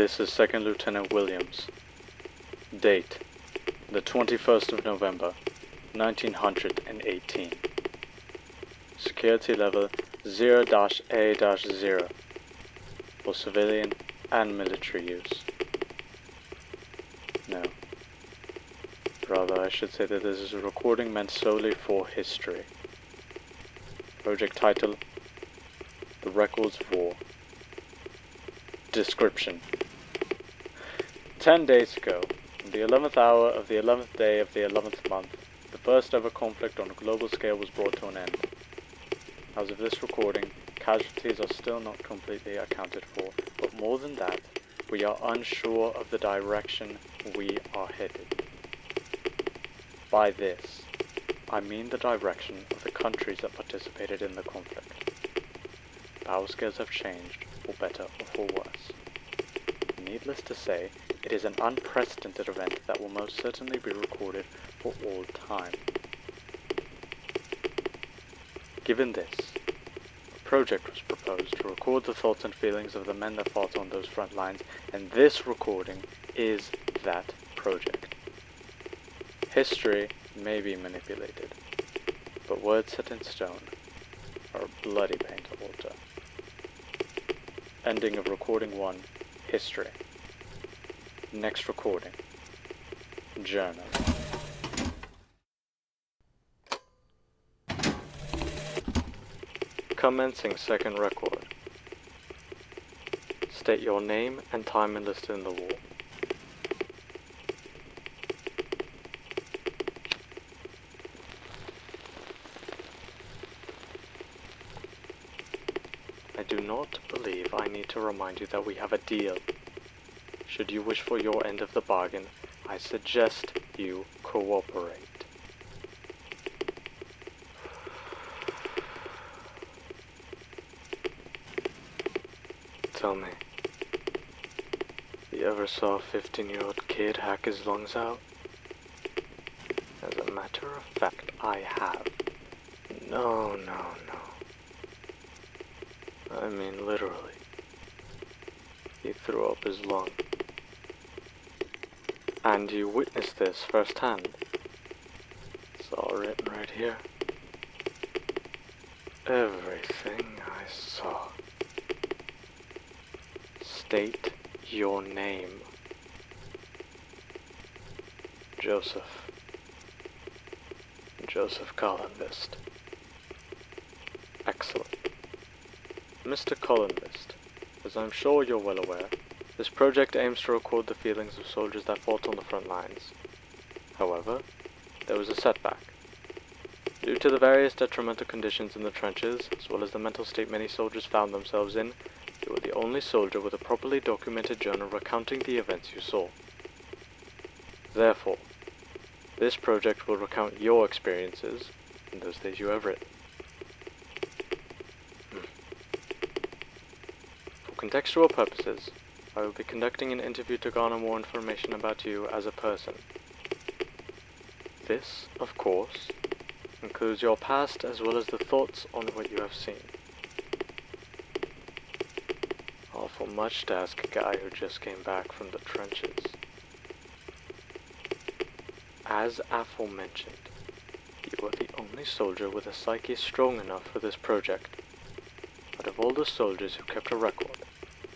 This is Second Lieutenant Williams. Date: the 21st of November, 1918. Security level 0-A-0 for civilian and military use. No. Rather, I should say that this is a recording meant solely for history. Project title: The Records of War. Description: 10 days ago, on the 11th hour of the 11th day of the 11th month, the first ever conflict on a global scale was brought to an end. As of this recording, casualties are still not completely accounted for, but more than that, we are unsure of the direction we are headed. By this, I mean the direction of the countries that participated in the conflict. Power scales have changed, for better or for worse. Needless to say, it is an unprecedented event that will most certainly be recorded for all time. Given this, a project was proposed to record the thoughts and feelings of the men that fought on those front lines, and this recording is that project. History may be manipulated, but words set in stone are a bloody pain to alter. Ending of recording 1, history. Next recording, journal. Commencing second record. State your name and time enlisted in the war. I do not believe I need to remind you that we have a deal. Should you wish for your end of the bargain, I suggest you cooperate. Tell me, you ever saw a 15-year-old kid hack his lungs out? As a matter of fact, I have. No. I mean literally. He threw up his lung. And you witnessed this firsthand. It's all written right here. Everything I saw. State your name. Joseph Collinvist. Excellent. Mr. Collinvist, as I'm sure you're well aware, this project aims to record the feelings of soldiers that fought on the front lines. However, there was a setback. Due to the various detrimental conditions in the trenches, as well as the mental state many soldiers found themselves in, you were the only soldier with a properly documented journal recounting the events you saw. Therefore, this project will recount your experiences in those days you have written. For contextual purposes, I will be conducting an interview to garner more information about you as a person. This, of course, includes your past as well as the thoughts on what you have seen. Awful much to ask a guy who just came back from the trenches. As aforementioned, you are the only soldier with a psyche strong enough for this project. Out of all the soldiers who kept a record,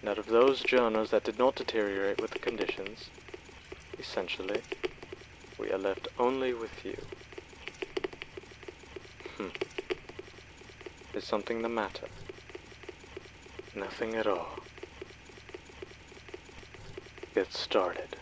and out of those journals that did not deteriorate with the conditions, essentially, we are left only with you. Is something the matter? Nothing at all. Get started.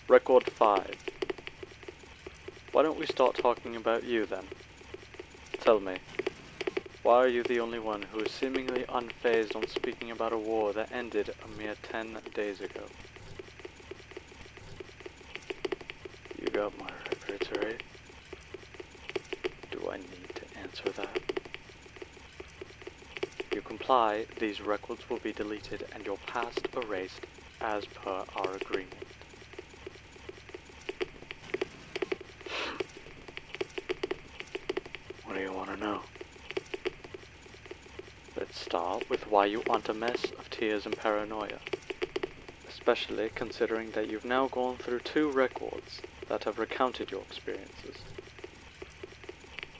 Record 5. Why don't we start talking about you then? Tell me, why are you the only one who is seemingly unfazed on speaking about a war that ended a mere 10 days ago? You got my records, right? Do I need to answer that? If you comply, these records will be deleted and your past erased as per our agreement. What do you want to know? know. Let's start with why you want a mess of tears and paranoia. Especially considering that you've now gone through 2 records that have recounted your experiences.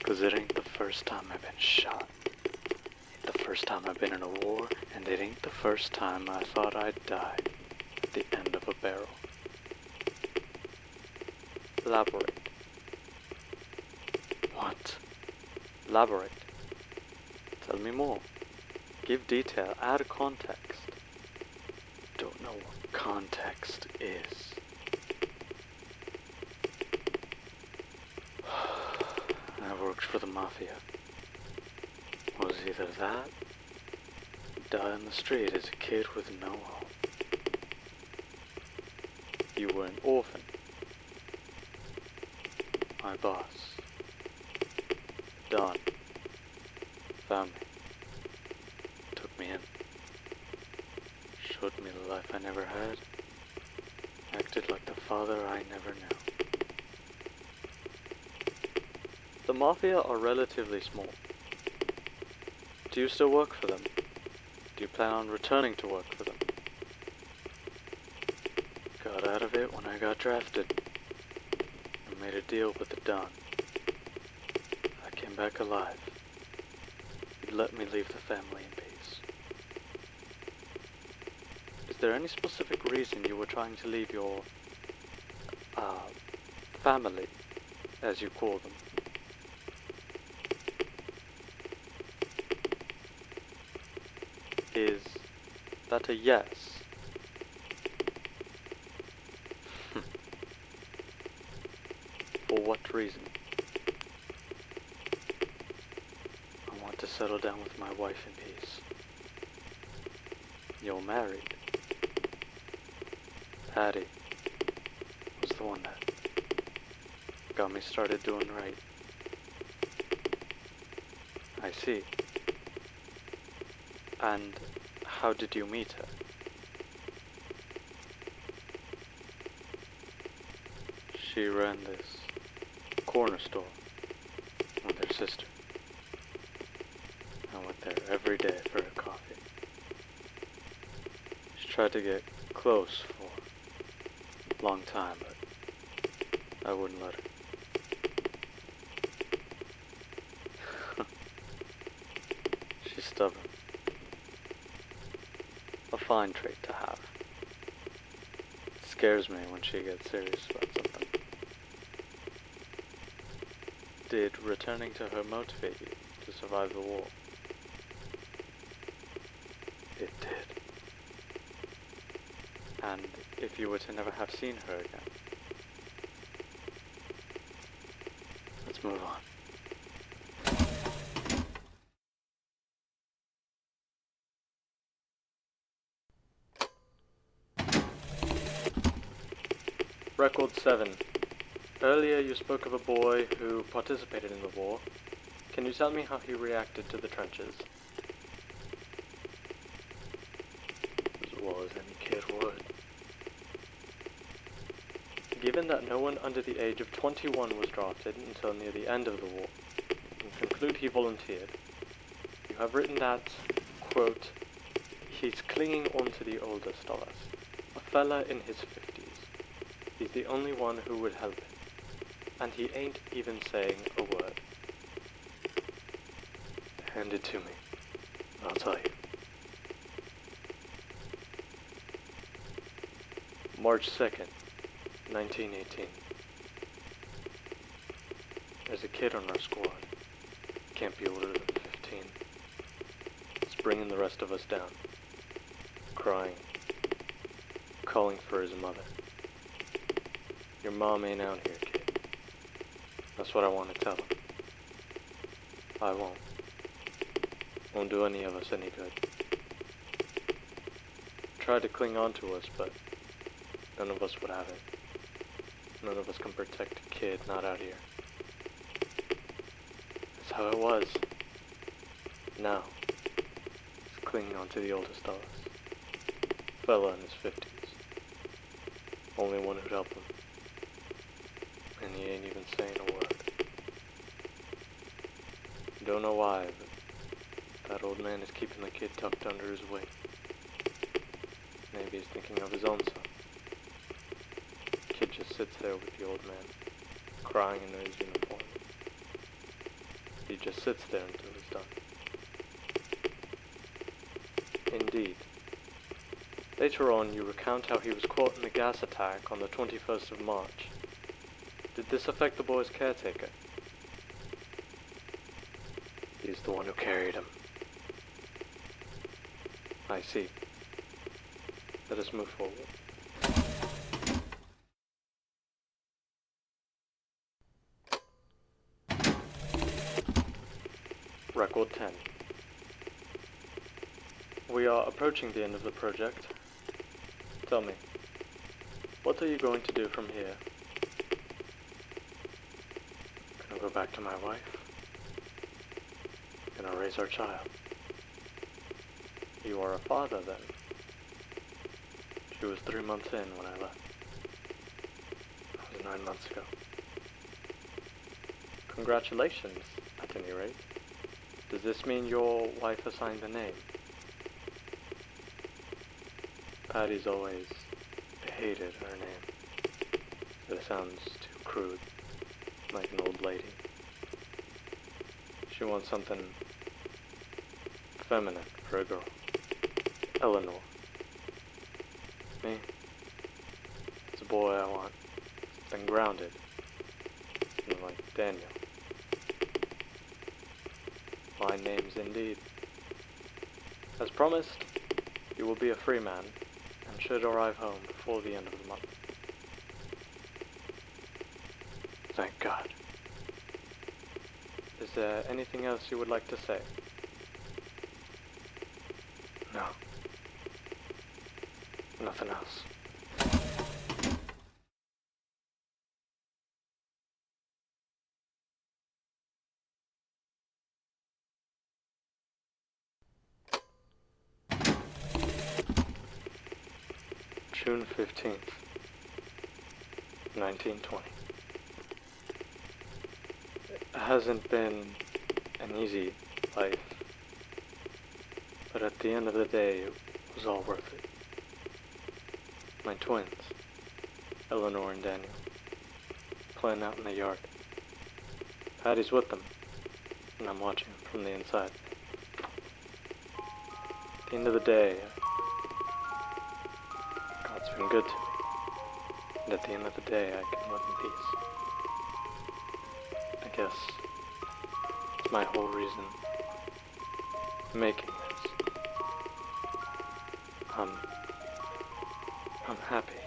Cause it ain't the first time I've been shot. Ain't the first time I've been in a war, and it ain't the first time I thought I'd die at the end of a barrel. Elaborate. What? Elaborate. Tell me more. Give detail, add context. Don't know what context is. I worked for the mafia. Was either that, die on the street as a kid with no home. You were an orphan. My boss, Don, found me, took me in, showed me the life I never had, acted like the father I never knew. The Mafia are relatively small. Do you still work for them? Do you plan on returning to work for them? Got out of it when I got drafted. I made a deal with the Don. I came back alive. He'd let me leave the family in peace. Is there any specific reason you were trying to leave your, family, as you call them? Is that a yes? For what reason? I want to settle down with my wife in peace. You're married. Patty was the one that got me started doing right. I see. And how did you meet her? She ran this corner store with her sister. I went there every day for her coffee. She tried to get close for a long time, but I wouldn't let her. She's stubborn. A fine trait to have. It scares me when she gets serious about something. Did returning to her motivate you to survive the war? It did. And if you were to never have seen her again, let's move on. Record 7. Earlier you spoke of a boy who participated in the war. Can you tell me how he reacted to the trenches? As well as any kid would. Given that no one under the age of 21 was drafted until near the end of the war, and conclude he volunteered, you have written that, quote, he's clinging on to the oldest of us, a fella in his 50s. He's the only one who would help him, and he ain't even saying a word. Hand it to me, I'll tell you. March 2nd, 1918. There's a kid on our squad. Can't be older than 15. He's bringing the rest of us down. Crying. Calling for his mother. Your mom ain't out here, kid. That's what I want to tell him. I won't. Won't do any of us any good. Tried to cling on to us, but none of us would have it. None of us can protect a kid not out here. That's how it was. Now, he's clinging on to the oldest of us. Fella in his 50s. Only one who'd help him. And he ain't even saying a word. Don't know why, but that old man is keeping the kid tucked under his wing. Maybe he's thinking of his own son. The kid just sits there with the old man, crying in his uniform. He just sits there until he's done. Indeed. Later on, you recount how he was caught in the gas attack on the 21st of March. Did this affect the boy's caretaker? He's the one who carried him. I see. Let us move forward. Record 10. We are approaching the end of the project. Tell me, what are you going to do from here? Gonna go back to my wife. Gonna raise our child. You are a father then. She was 3 months in when I left. That was 9 months ago. Congratulations, at any rate. Does this mean your wife assigned a name? Patty's always hated her name. It sounds too crude, like an old lady. She wants something feminine for a girl. Eleanor. Me? It's a boy I want. Something grounded. Something like Daniel. Fine names indeed. As promised, you will be a free man, and should arrive home before the end of the month. Thank God. Is there anything else you would like to say? No. Nothing else. June 15th, 1920. It hasn't been an easy life, but at the end of the day, it was all worth it. My twins, Eleanor and Daniel, playing out in the yard. Patty's with them, and I'm watching them from the inside. At the end of the day, God's been good to me, and at the end of the day, I can live in peace. I guess it's my whole reason for making this. I'm happy.